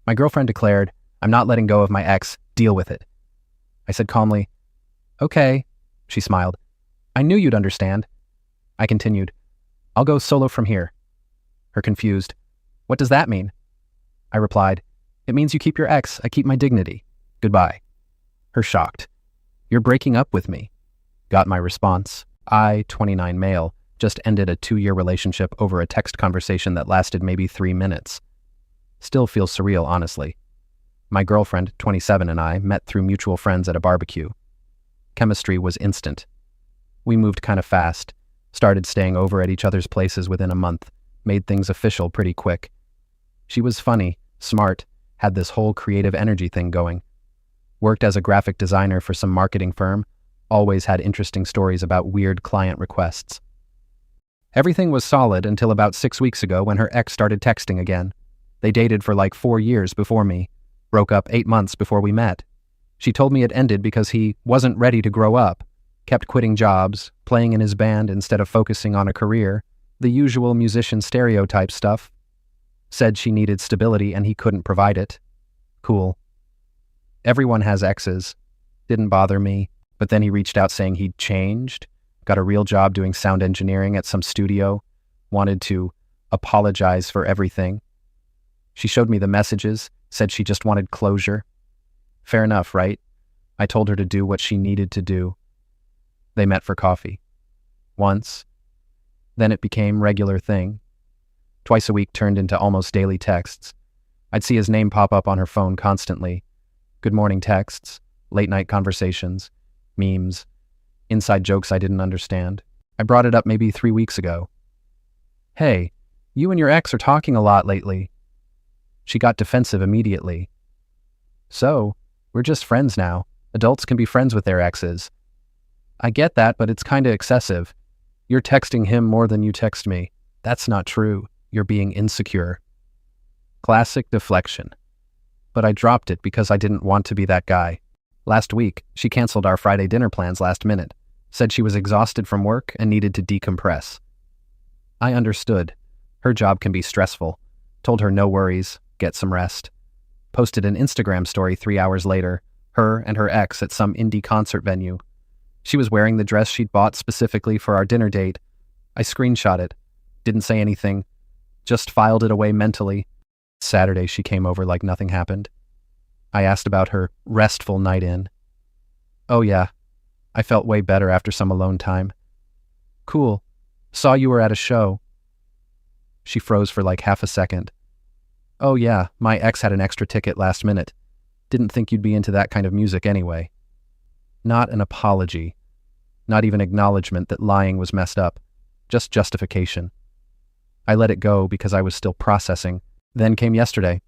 My girlfriend declared, "I'm not letting go of my ex. Deal with it." I said calmly, "Okay." She smiled. "I knew you'd understand." I continued, "I'll go solo from here." Her confused, "What does that mean?" I replied, "It means you keep your ex, I keep my dignity. Goodbye." Her shocked, "You're breaking up with me." Got my response. I, 29 male, just ended a 2-year relationship over a text conversation that lasted maybe 3 minutes. Still feels surreal, honestly. My girlfriend, 27, and I met through mutual friends at a barbecue. Chemistry was instant. We moved kind of fast, started staying over at each other's places within a month, made things official pretty quick. She was funny, smart, had this whole creative energy thing going. Worked as a graphic designer for some marketing firm, always had interesting stories about weird client requests. Everything was solid until about 6 weeks ago when her ex started texting again. They dated for like 4 years before me, broke up 8 months before we met. She told me it ended because he wasn't ready to grow up, kept quitting jobs, playing in his band instead of focusing on a career, the usual musician stereotype stuff. Said she needed stability and he couldn't provide it. Cool. Everyone has exes. Didn't bother me, but then he reached out saying he'd changed, got a real job doing sound engineering at some studio, wanted to apologize for everything. She showed me the messages, said she just wanted closure. Fair enough, right? I told her to do what she needed to do. They met for coffee. Once. Then it became regular thing. Twice a week turned into almost daily texts. I'd see his name pop up on her phone constantly. Good morning texts, late night conversations, memes, inside jokes I didn't understand. I brought it up maybe 3 weeks ago. "Hey, you and your ex are talking a lot lately." She got defensive immediately. "So, we're just friends now. Adults can be friends with their exes." "I get that, but it's kinda excessive. You're texting him more than you text me." "That's not true. You're being insecure." Classic deflection. But I dropped it because I didn't want to be that guy. Last week, she canceled our Friday dinner plans last minute, said she was exhausted from work and needed to decompress. I understood. Her job can be stressful. Told her no worries, get some rest. Posted an Instagram story 3 hours later, her and her ex at some indie concert venue. She was wearing the dress she'd bought specifically for our dinner date. I screenshot it. Didn't say anything. Just filed it away mentally. Saturday she came over like nothing happened. I asked about her restful night in. "Oh yeah, I felt way better after some alone time." "Cool. Saw you were at a show." She froze for like half a second. "Oh yeah, my ex had an extra ticket last minute. Didn't think you'd be into that kind of music anyway." Not an apology. Not even acknowledgement that lying was messed up. Just justification. I let it go because I was still processing. Then came yesterday.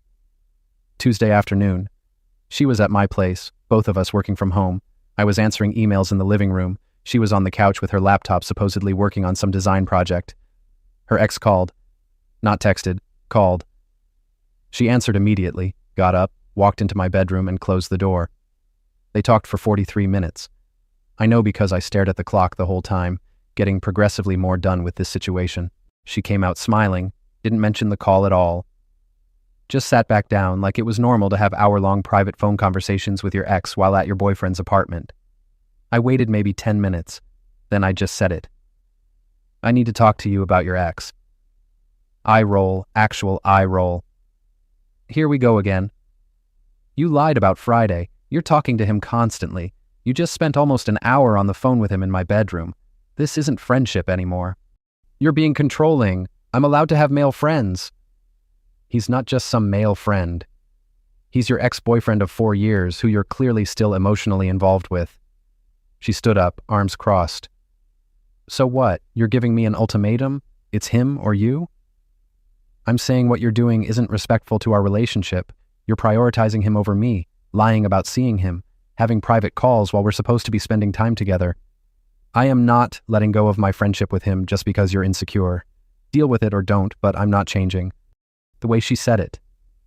Tuesday afternoon. She was at my place, both of us working from home. I was answering emails in the living room. She was on the couch with her laptop supposedly working on some design project. Her ex called. Not texted, called. She answered immediately, got up, walked into my bedroom and closed the door. They talked for 43 minutes. I know because I stared at the clock the whole time, getting progressively more done with this situation. She came out smiling, didn't mention the call at all. Just sat back down like it was normal to have hour-long private phone conversations with your ex while at your boyfriend's apartment. I waited maybe 10 minutes, then I just said it. "I need to talk to you about your ex." Eye roll, actual eye roll. "Here we go again." "You lied about Friday. You're talking to him constantly. You just spent almost an hour on the phone with him in my bedroom. This isn't friendship anymore." "You're being controlling. I'm allowed to have male friends." He's not just some male friend. He's your ex-boyfriend of 4 years who you're clearly still emotionally involved with. She stood up, arms crossed. "So what? You're giving me an ultimatum? It's him or you?" "I'm saying what you're doing isn't respectful to our relationship. You're prioritizing him over me, lying about seeing him, having private calls while we're supposed to be spending time together. I am not letting go of my friendship with him just because you're insecure. Deal with it or don't, but I'm not changing." The way she said it.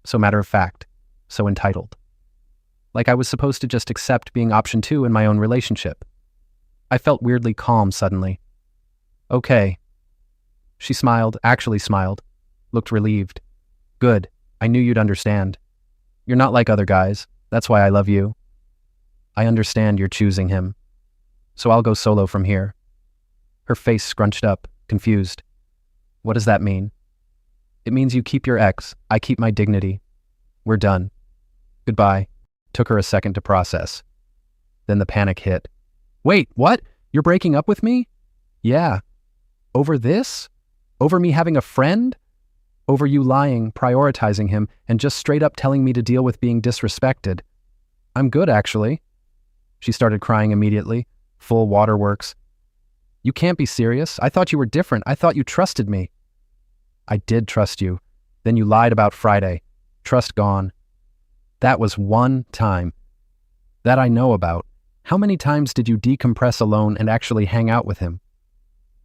So matter of fact. So entitled. Like I was supposed to just accept being option 2 in my own relationship. I felt weirdly calm suddenly. "Okay." She smiled, actually smiled. Looked relieved. "Good. I knew you'd understand." You're not like other guys. That's why I love you. I understand you're choosing him. So I'll go solo from here. Her face scrunched up, confused. What does that mean? It means you keep your ex, I keep my dignity. We're done. Goodbye. Took her a second to process. Then the panic hit. Wait, what? You're breaking up with me? Yeah. Over this? Over me having a friend? Over you lying, prioritizing him, and just straight up telling me to deal with being disrespected. I'm good, actually. She started crying immediately. Full waterworks. You can't be serious. I thought you were different. I thought you trusted me. I did trust you. Then you lied about Friday. Trust gone. That was one time. That I know about. How many times did you decompress alone and actually hang out with him?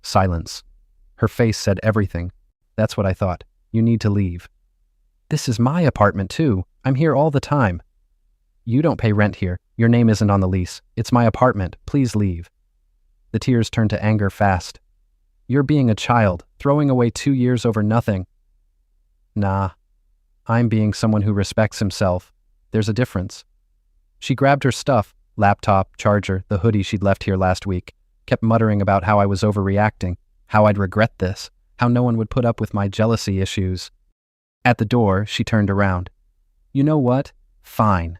Silence. Her face said everything. That's what I thought. You need to leave. This is my apartment too. I'm here all the time. You don't pay rent here. Your name isn't on the lease. It's my apartment. Please leave. The tears turned to anger fast. You're being a child, throwing away 2 years over nothing. Nah. I'm being someone who respects himself. There's a difference. She grabbed her stuff, laptop, charger, the hoodie she'd left here last week, kept muttering about how I was overreacting, how I'd regret this, how no one would put up with my jealousy issues. At the door, she turned around. You know what? Fine.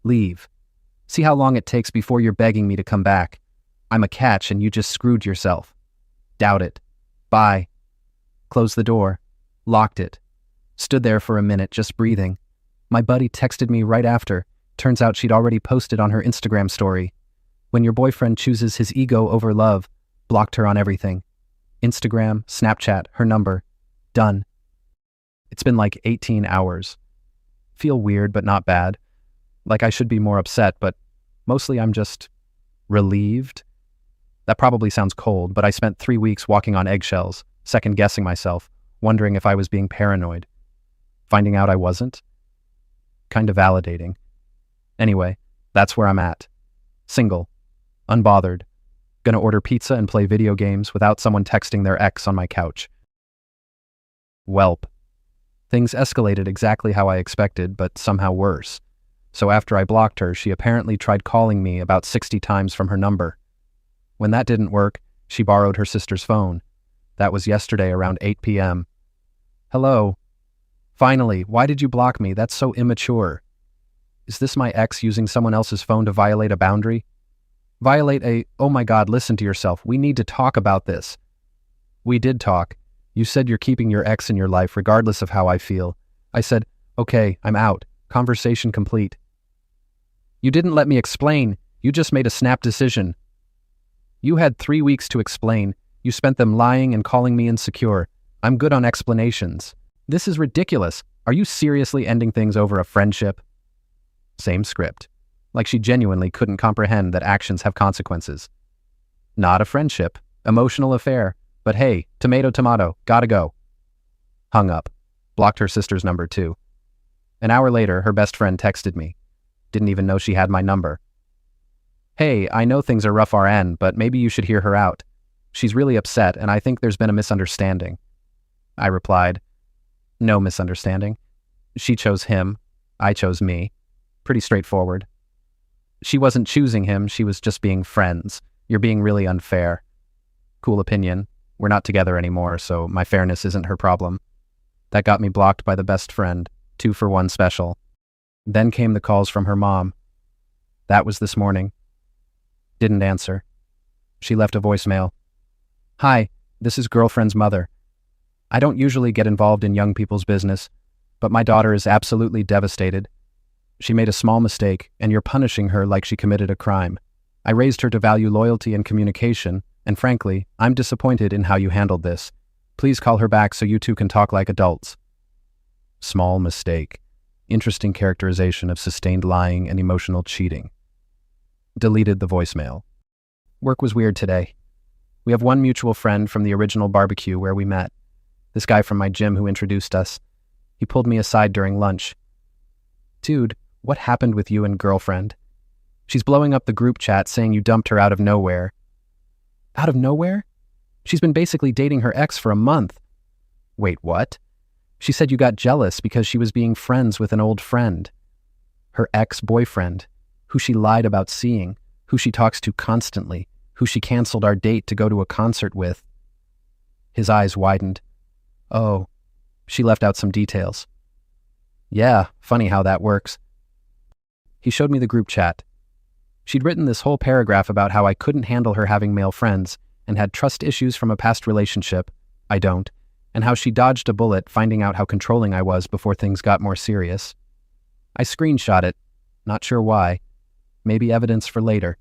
Leave. See how long it takes before you're begging me to come back. I'm a catch and you just screwed yourself. Doubt it. Bye. Closed the door. Locked it. Stood there for a minute, just breathing. My buddy texted me right after. Turns out she'd already posted on her Instagram story. When your boyfriend chooses his ego over love, blocked her on everything. Instagram, Snapchat, her number. Done. It's been like 18 hours. Feel weird, but not bad. Like I should be more upset, but mostly I'm just relieved. That probably sounds cold, but I spent 3 weeks walking on eggshells, second-guessing myself, wondering if I was being paranoid. Finding out I wasn't? Kind of validating. Anyway, that's where I'm at. Single. Unbothered. Gonna order pizza and play video games without someone texting their ex on my couch. Welp. Things escalated exactly how I expected, but somehow worse. So after I blocked her, she apparently tried calling me about 60 times from her number. When that didn't work, she borrowed her sister's phone. That was yesterday around 8 p.m. Hello. Finally, why did you block me? That's so immature. Is this my ex using someone else's phone to violate a boundary? Violate a, oh my God, listen to yourself. We need to talk about this. We did talk. You said you're keeping your ex in your life regardless of how I feel. I said, okay, I'm out. Conversation complete. You didn't let me explain. You just made a snap decision. You had 3 weeks to explain. You spent them lying and calling me insecure. I'm good on explanations. This is ridiculous. Are you seriously ending things over a friendship? Same script. Like she genuinely couldn't comprehend that actions have consequences. Not a friendship. Emotional affair. But hey, tomato tomato, gotta go. Hung up. Blocked her sister's number too. An hour later, her best friend texted me. Didn't even know she had my number. Hey, I know things are rough RN, but maybe you should hear her out. She's really upset, and I think there's been a misunderstanding. I replied, no misunderstanding. She chose him. I chose me. Pretty straightforward. She wasn't choosing him, she was just being friends. You're being really unfair. Cool opinion. We're not together anymore, so my fairness isn't her problem. That got me blocked by the best friend. 2-for-1 special. Then came the calls from her mom. That was this morning. Didn't answer. She left a voicemail. Hi, this is girlfriend's mother. I don't usually get involved in young people's business, but my daughter is absolutely devastated. She made a small mistake, and you're punishing her like she committed a crime. I raised her to value loyalty and communication, and frankly, I'm disappointed in how you handled this. Please call her back so you two can talk like adults. Small mistake. Interesting characterization of sustained lying and emotional cheating. Deleted the voicemail. Work was weird today. We have one mutual friend from the original barbecue where we met. This guy from my gym who introduced us. He pulled me aside during lunch. Dude, what happened with you and girlfriend? She's blowing up the group chat saying you dumped her out of nowhere. Out of nowhere? She's been basically dating her ex for a month. Wait, what? She said you got jealous because she was being friends with an old friend. her ex-boyfriend, who she lied about seeing, who she talks to constantly, who she canceled our date to go to a concert with. His eyes widened. Oh, she left out some details. Yeah, funny how that works. He showed me the group chat. She'd written this whole paragraph about how I couldn't handle her having male friends and had trust issues from a past relationship, I don't, and how she dodged a bullet finding out how controlling I was before things got more serious. I screenshot it, not sure why. Maybe evidence for later.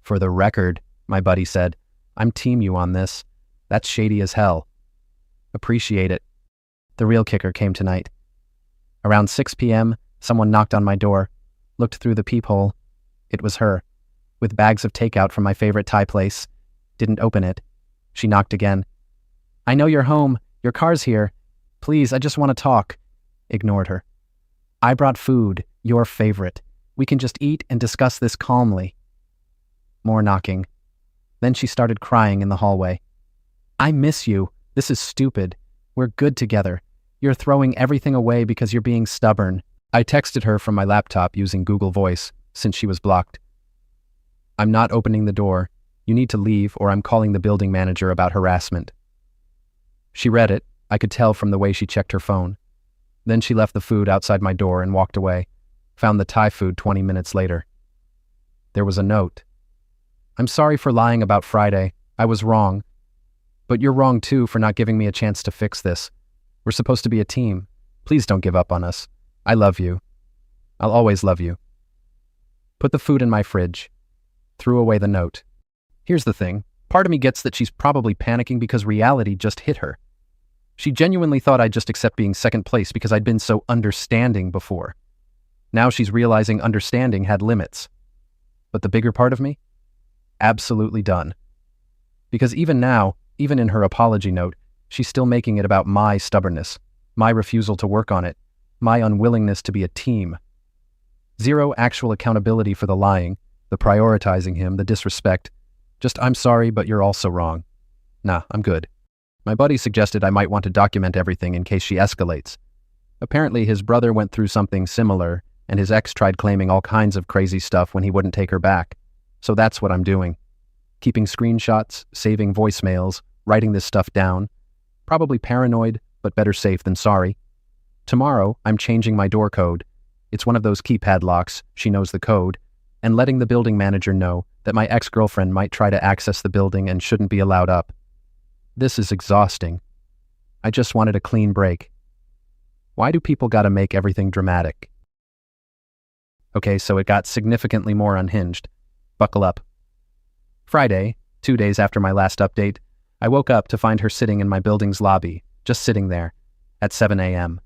For the record, my buddy said, I'm team you on this. That's shady as hell. Appreciate it. The real kicker came tonight. Around 6 p.m., someone knocked on my door, looked through the peephole. It was her, with bags of takeout from my favorite Thai place. Didn't open it. She knocked again. I know you're home. Your car's here. Please, I just want to talk. Ignored her. I brought food, your favorite. We can just eat and discuss this calmly. More knocking. Then she started crying in the hallway. I miss you. This is stupid. We're good together. You're throwing everything away because you're being stubborn. I texted her from my laptop using Google Voice, since she was blocked. I'm not opening the door. You need to leave or I'm calling the building manager about harassment. She read it. I could tell from the way she checked her phone. Then she left the food outside my door and walked away. Found the Thai food 20 minutes later. There was a note. I'm sorry for lying about Friday. I was wrong. But you're wrong too for not giving me a chance to fix this. We're supposed to be a team. Please don't give up on us. I love you. I'll always love you. Put the food in my fridge. Threw away the note. Here's the thing. Part of me gets that she's probably panicking because reality just hit her. She genuinely thought I'd just accept being second place because I'd been so understanding before. Now she's realizing understanding had limits. But the bigger part of me? Absolutely done. Because even now, even in her apology note, she's still making it about my stubbornness, my refusal to work on it, my unwillingness to be a team. Zero actual accountability for the lying, the prioritizing him, the disrespect. Just, I'm sorry, but you're also wrong. Nah, I'm good. My buddy suggested I might want to document everything in case she escalates. Apparently his brother went through something similar, and his ex tried claiming all kinds of crazy stuff when he wouldn't take her back. So that's what I'm doing. Keeping screenshots, saving voicemails, writing this stuff down. Probably paranoid, but better safe than sorry. Tomorrow, I'm changing my door code. It's one of those keypad locks, she knows the code, and letting the building manager know that my ex-girlfriend might try to access the building and shouldn't be allowed up. This is exhausting. I just wanted a clean break. Why do people gotta make everything dramatic? Okay, so it got significantly more unhinged. Buckle up. Friday, 2 days after my last update, I woke up to find her sitting in my building's lobby, just sitting there, at 7 a.m.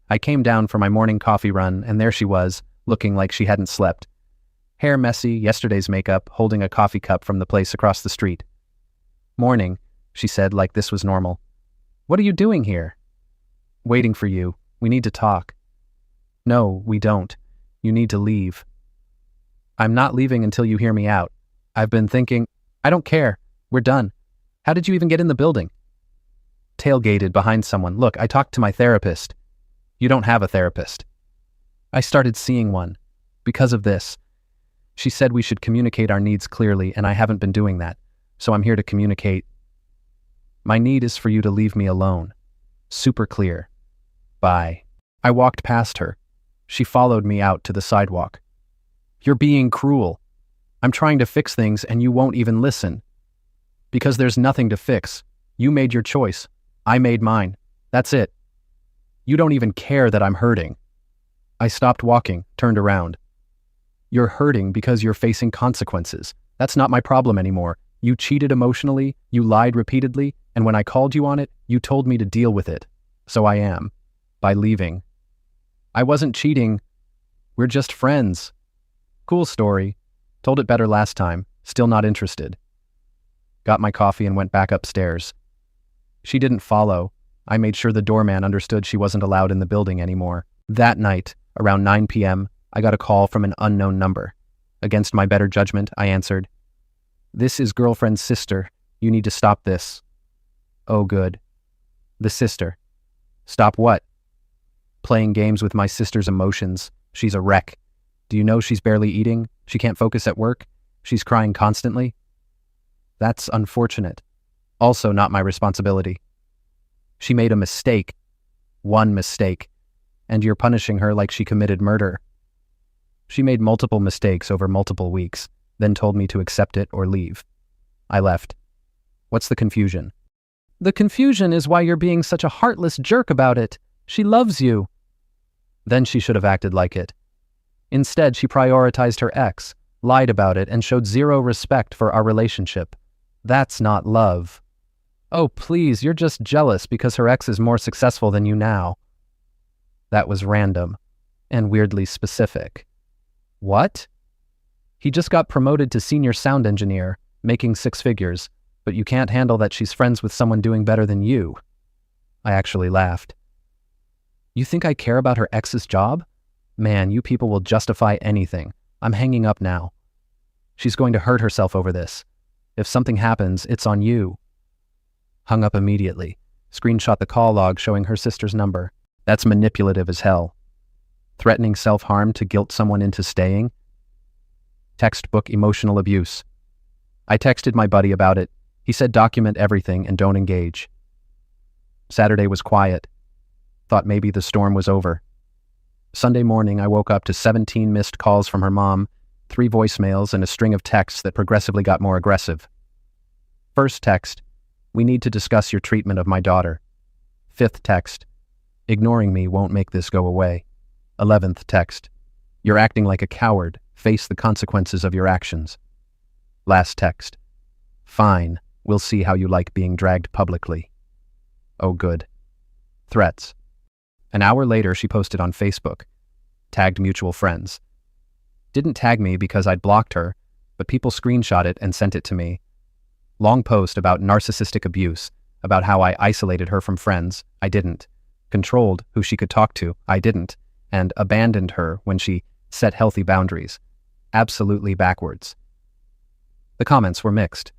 I came down for my morning coffee run, and there she was, looking like she hadn't slept. Hair messy, yesterday's makeup, holding a coffee cup from the place across the street. Morning, she said like this was normal. What are you doing here? Waiting for you. We need to talk. No, we don't. You need to leave. I'm not leaving until you hear me out. I've been thinking, I don't care. We're done. How did you even get in the building? Tailgated behind someone. Look, I talked to my therapist. You don't have a therapist. I started seeing one. Because of this. She said we should communicate our needs clearly, and I haven't been doing that. So I'm here to communicate. My need is for you to leave me alone. Super clear. Bye. I walked past her. She followed me out to the sidewalk. You're being cruel. I'm trying to fix things and you won't even listen. Because there's nothing to fix. You made your choice. I made mine. That's it. You don't even care that I'm hurting. I stopped walking, turned around. You're hurting because you're facing consequences. That's not my problem anymore. You cheated emotionally, you lied repeatedly, and when I called you on it, you told me to deal with it. So I am. By leaving. I wasn't cheating. We're just friends. Cool story. Told it better last time. Still not interested. Got my coffee and went back upstairs. She didn't follow. I made sure the doorman understood she wasn't allowed in the building anymore. That night, around 9 p.m., I got a call from an unknown number. Against my better judgment, I answered. This is girlfriend's sister. You need to stop this. Oh, good. The sister. Stop what? Playing games with my sister's emotions. She's a wreck. Do you know she's barely eating? She can't focus at work? She's crying constantly? That's unfortunate. Also not my responsibility. She made a mistake. One mistake. And you're punishing her like she committed murder. She made multiple mistakes over multiple weeks, then told me to accept it or leave. I left. What's the confusion? The confusion is why you're being such a heartless jerk about it. She loves you. Then she should have acted like it. Instead, she prioritized her ex, lied about it, and showed zero respect for our relationship. That's not love. Oh, please, you're just jealous because her ex is more successful than you now. That was random and weirdly specific. What? He just got promoted to senior sound engineer, making 6 figures, but you can't handle that she's friends with someone doing better than you. I actually laughed. You think I care about her ex's job? Man, you people will justify anything. I'm hanging up now. She's going to hurt herself over this. If something happens, it's on you. Hung up immediately. Screenshot the call log showing her sister's number. That's manipulative as hell. Threatening self-harm to guilt someone into staying? Textbook emotional abuse. I texted my buddy about it. He said document everything and don't engage. Saturday was quiet. Thought maybe the storm was over. Sunday morning, I woke up to 17 missed calls from her mom, 3 voicemails, and a string of texts that progressively got more aggressive. First text, we need to discuss your treatment of my daughter. 5th text, ignoring me won't make this go away. 11th text, you're acting like a coward. Face the consequences of your actions. Last text, fine, we'll see how you like being dragged publicly. Oh, good. Threats. An hour later, she posted on Facebook, tagged mutual friends. Didn't tag me because I'd blocked her, but people screenshot it and sent it to me. Long post about narcissistic abuse, about how I isolated her from friends, I didn't. Controlled who she could talk to, I didn't. And abandoned her when she set healthy boundaries. Absolutely backwards. The comments were mixed.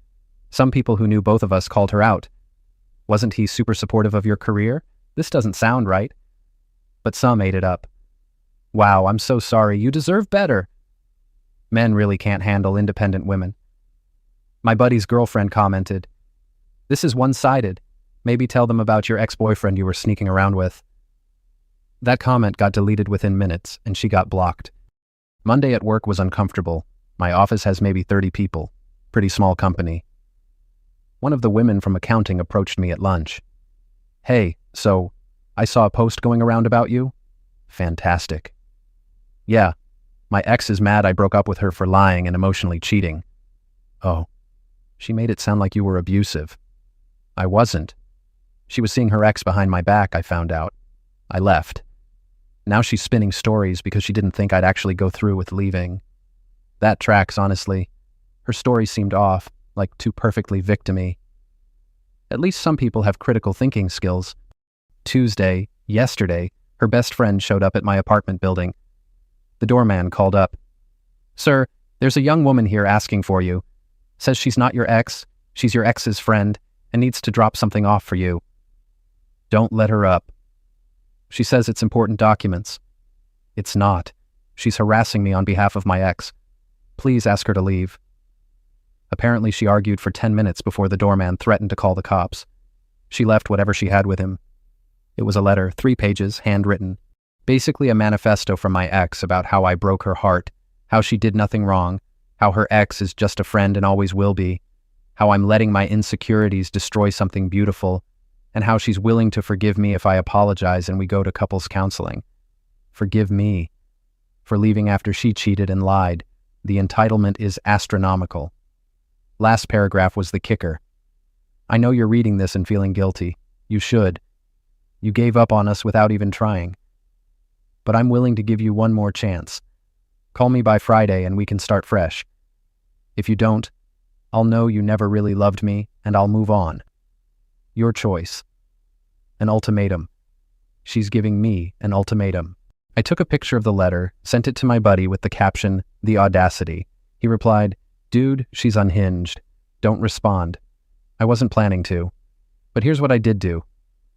Some people who knew both of us called her out. Wasn't he super supportive of your career? This doesn't sound right. But some ate it up. Wow, I'm so sorry. You deserve better. Men really can't handle independent women. My buddy's girlfriend commented, this is one-sided. Maybe tell them about your ex-boyfriend you were sneaking around with. That comment got deleted within minutes, and she got blocked. Monday at work was uncomfortable. My office has maybe 30 people. Pretty small company. One of the women from accounting approached me at lunch. Hey, so, I saw a post going around about you? Fantastic. Yeah, my ex is mad I broke up with her for lying and emotionally cheating. Oh, she made it sound like you were abusive. I wasn't. She was seeing her ex behind my back, I found out. I left. Now she's spinning stories because she didn't think I'd actually go through with leaving. That tracks, honestly. Her story seemed off, like too perfectly victim-y. At least some people have critical thinking skills. Tuesday, yesterday, her best friend showed up at my apartment building. The doorman called up. Sir, there's a young woman here asking for you. Says she's not your ex, she's your ex's friend, and needs to drop something off for you. Don't let her up. She says it's important documents. It's not. She's harassing me on behalf of my ex. Please ask her to leave. Apparently she argued for 10 minutes before the doorman threatened to call the cops. She left whatever she had with him. It was a letter, 3 pages, handwritten. Basically a manifesto from my ex about how I broke her heart, how she did nothing wrong, how her ex is just a friend and always will be, how I'm letting my insecurities destroy something beautiful, and how she's willing to forgive me if I apologize and we go to couples counseling. Forgive me for leaving after she cheated and lied. The entitlement is astronomical. Last paragraph was the kicker. I know you're reading this and feeling guilty. You should. You gave up on us without even trying. But I'm willing to give you one more chance. Call me by Friday and we can start fresh. If you don't, I'll know you never really loved me and I'll move on. Your choice. An ultimatum. She's giving me an ultimatum. I took a picture of the letter, sent it to my buddy with the caption, "The audacity." He replied, "Dude, she's unhinged. Don't respond." I wasn't planning to. But here's what I did do.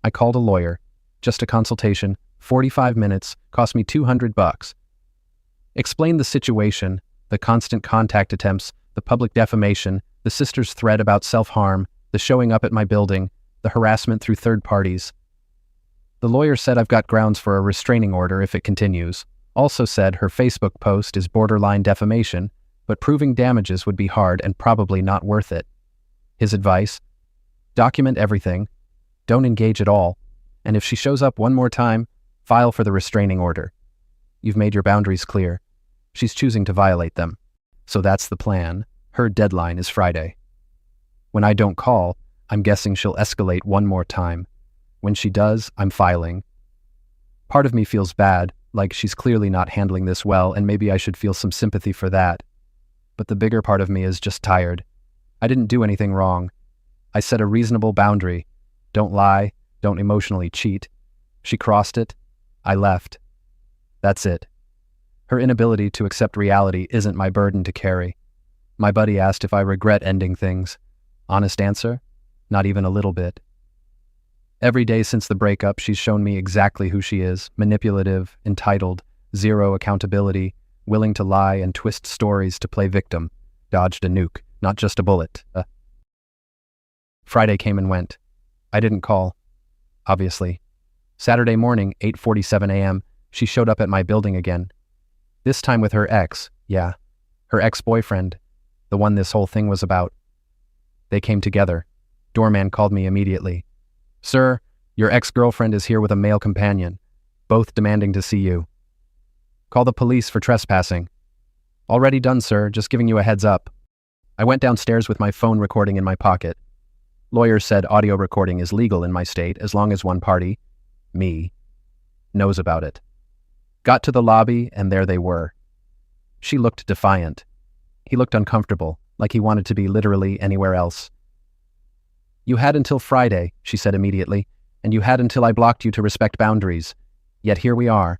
I called a lawyer. Just a consultation, 45 minutes, cost me $200. Explained the situation, the constant contact attempts, the public defamation, the sister's threat about self-harm, the showing up at my building, the harassment through third parties. The lawyer said I've got grounds for a restraining order if it continues. Also said her Facebook post is borderline defamation, but proving damages would be hard and probably not worth it. His advice? Document everything. Don't engage at all. And if she shows up one more time, file for the restraining order. You've made your boundaries clear. She's choosing to violate them. So that's the plan. Her deadline is Friday. When I don't call, I'm guessing she'll escalate one more time. When she does, I'm filing. Part of me feels bad, like she's clearly not handling this well, and maybe I should feel some sympathy for that. But the bigger part of me is just tired. I didn't do anything wrong. I set a reasonable boundary. Don't lie, don't emotionally cheat. She crossed it. I left. That's it. Her inability to accept reality isn't my burden to carry. My buddy asked if I regret ending things. Honest answer? Not even a little bit. Every day since the breakup, she's shown me exactly who she is: manipulative, entitled, zero accountability, willing to lie and twist stories to play victim. Dodged a nuke, not just a bullet. Friday came and went. I didn't call. Obviously. Saturday morning, 8:47 a.m., she showed up at my building again. This time with her ex, yeah. Her ex-boyfriend, the one this whole thing was about. They came together. Doorman called me immediately. Sir, your ex-girlfriend is here with a male companion, both demanding to see you. Call the police for trespassing. Already done, sir, just giving you a heads up. I went downstairs with my phone recording in my pocket. Lawyer said audio recording is legal in my state as long as one party, me, knows about it. Got to the lobby, and there they were. She looked defiant. He looked uncomfortable, like he wanted to be literally anywhere else. You had until Friday, she said immediately, and you had until I blocked you to respect boundaries. Yet here we are.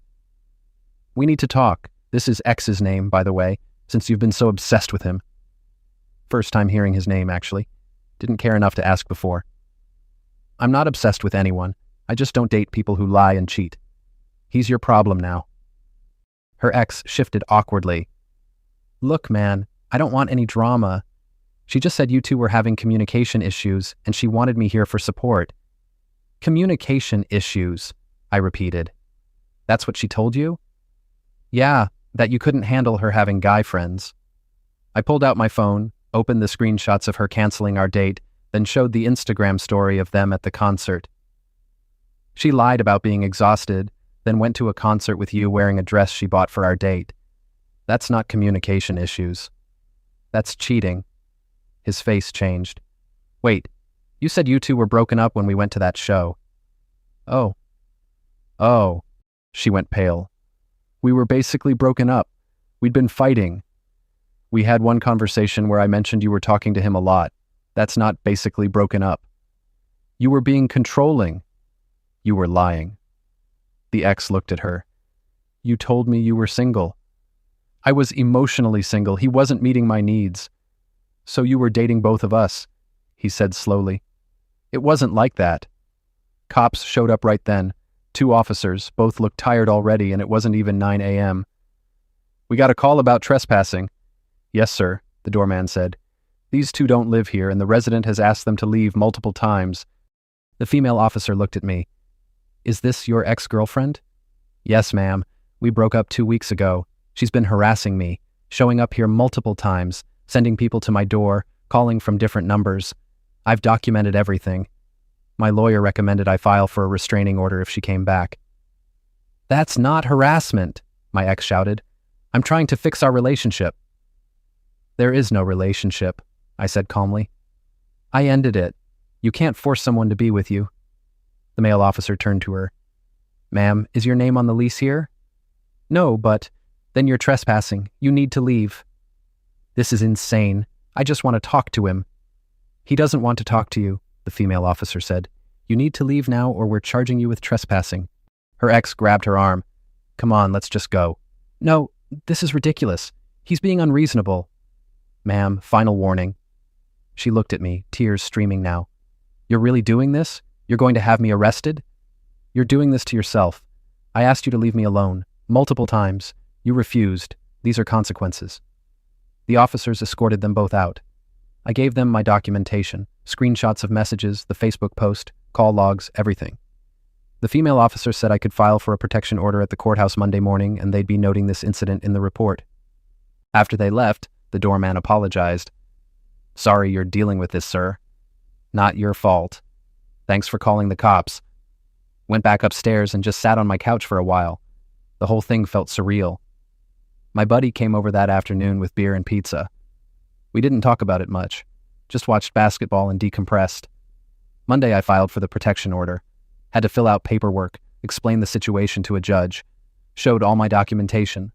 We need to talk. This is X's name, by the way, since you've been so obsessed with him. First time hearing his name, actually. Didn't care enough to ask before. I'm not obsessed with anyone. I just don't date people who lie and cheat. He's your problem now. Her ex shifted awkwardly. Look, man, I don't want any drama. She just said you two were having communication issues, and she wanted me here for support. Communication issues, I repeated. That's what she told you? Yeah, that you couldn't handle her having guy friends. I pulled out my phone, opened the screenshots of her canceling our date, then showed the Instagram story of them at the concert. She lied about being exhausted, then went to a concert with you wearing a dress she bought for our date. That's not communication issues. That's cheating. His face changed. Wait, you said you two were broken up when we went to that show. Oh. She went pale. We were basically broken up. We'd been fighting. We had one conversation where I mentioned you were talking to him a lot. That's not basically broken up. You were being controlling. You were lying. The ex looked at her. You told me you were single. I was emotionally single. He wasn't meeting my needs. So you were dating both of us, he said slowly. It wasn't like that. Cops showed up right then. 2 officers, both looked tired already, and it wasn't even 9 a.m. We got a call about trespassing. Yes, sir, the doorman said. These 2 don't live here, and the resident has asked them to leave multiple times. The female officer looked at me. Is this your ex-girlfriend? Yes, ma'am. We broke up 2 weeks ago. She's been harassing me, showing up here multiple times, sending people to my door, calling from different numbers. I've documented everything. My lawyer recommended I file for a restraining order if she came back. That's not harassment, my ex shouted. I'm trying to fix our relationship. There is no relationship, I said calmly. I ended it. You can't force someone to be with you. The male officer turned to her. Ma'am, is your name on the lease here? No, but then you're trespassing. You need to leave. This is insane. I just want to talk to him. He doesn't want to talk to you, the female officer said. You need to leave now or we're charging you with trespassing. Her ex grabbed her arm. Come on, let's just go. No, this is ridiculous. He's being unreasonable. Ma'am, final warning. She looked at me, tears streaming now. You're really doing this? You're going to have me arrested? You're doing this to yourself. I asked you to leave me alone, multiple times. You refused. These are consequences. The officers escorted them both out. I gave them my documentation, screenshots of messages, the Facebook post, call logs, everything. The female officer said I could file for a protection order at the courthouse Monday morning and they'd be noting this incident in the report. After they left, the doorman apologized. "Sorry you're dealing with this, sir. Not your fault. Thanks for calling the cops." Went back upstairs and just sat on my couch for a while. The whole thing felt surreal. My buddy came over that afternoon with beer and pizza. We didn't talk about it much, just watched basketball and decompressed. Monday I filed for the protection order. Had to fill out paperwork, explain the situation to a judge. Showed all my documentation.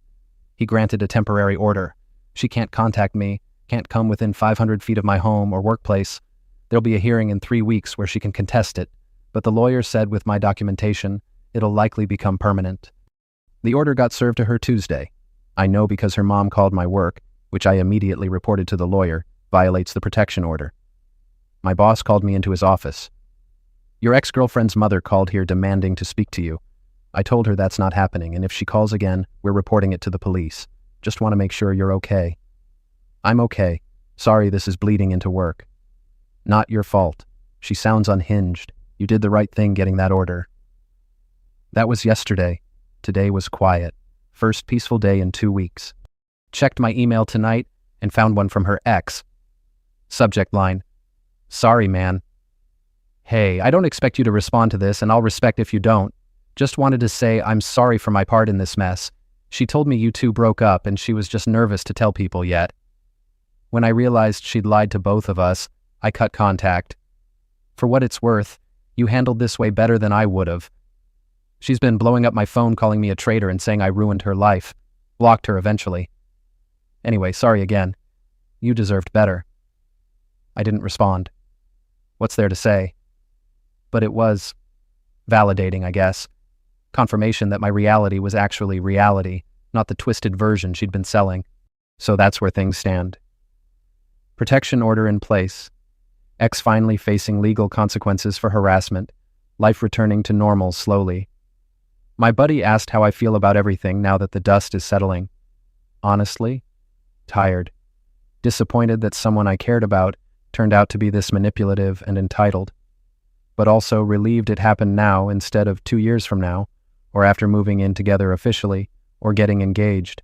He granted a temporary order. She can't contact me, can't come within 500 feet of my home or workplace. There'll be a hearing in 3 weeks where she can contest it, but the lawyer said with my documentation, it'll likely become permanent. The order got served to her Tuesday. I know because her mom called my work, which I immediately reported to the lawyer, violates the protection order. My boss called me into his office. "Your ex-girlfriend's mother called here demanding to speak to you. I told her that's not happening, and if she calls again, we're reporting it to the police. Just want to make sure you're okay." "I'm okay. Sorry this is bleeding into work." "Not your fault. She sounds unhinged. You did the right thing getting that order." That was yesterday. Today was quiet. First peaceful day in 2 weeks. Checked my email tonight and found one from her ex. Subject line: "Sorry, man. Hey, I don't expect you to respond to this, and I'll respect if you don't. Just wanted to say I'm sorry for my part in this mess. She told me you two broke up and she was just nervous to tell people yet. When I realized she'd lied to both of us, I cut contact. For what it's worth, you handled this way better than I would have. She's been blowing up my phone calling me a traitor and saying I ruined her life. Blocked her eventually. Anyway, sorry again. You deserved better." I didn't respond. What's there to say? But it was validating, I guess. Confirmation that my reality was actually reality, not the twisted version she'd been selling. So that's where things stand. Protection order in place. Ex finally facing legal consequences for harassment. Life returning to normal slowly. My buddy asked how I feel about everything now that the dust is settling. Honestly, tired. Disappointed that someone I cared about turned out to be this manipulative and entitled. But also relieved it happened now instead of 2 years from now, or after moving in together officially, or getting engaged.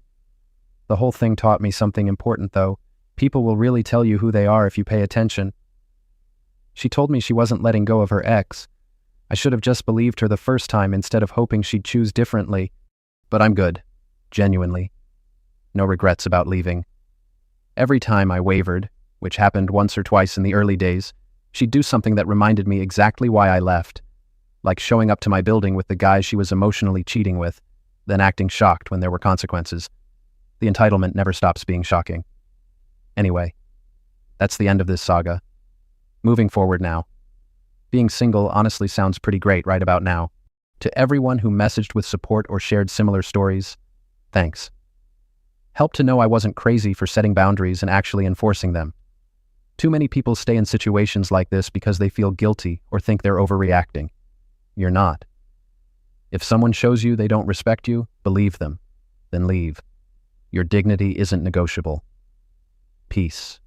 The whole thing taught me something important, though. People will really tell you who they are if you pay attention. She told me she wasn't letting go of her ex. I should have just believed her the first time instead of hoping she'd choose differently. But I'm good. Genuinely. No regrets about leaving. Every time I wavered, which happened once or twice in the early days, she'd do something that reminded me exactly why I left. Like showing up to my building with the guy she was emotionally cheating with, then acting shocked when there were consequences. The entitlement never stops being shocking. Anyway, that's the end of this saga. Moving forward now. Being single honestly sounds pretty great right about now. To everyone who messaged with support or shared similar stories, thanks. Helped to know I wasn't crazy for setting boundaries and actually enforcing them. Too many people stay in situations like this because they feel guilty or think they're overreacting. You're not. If someone shows you they don't respect you, believe them, then leave. Your dignity isn't negotiable. Peace.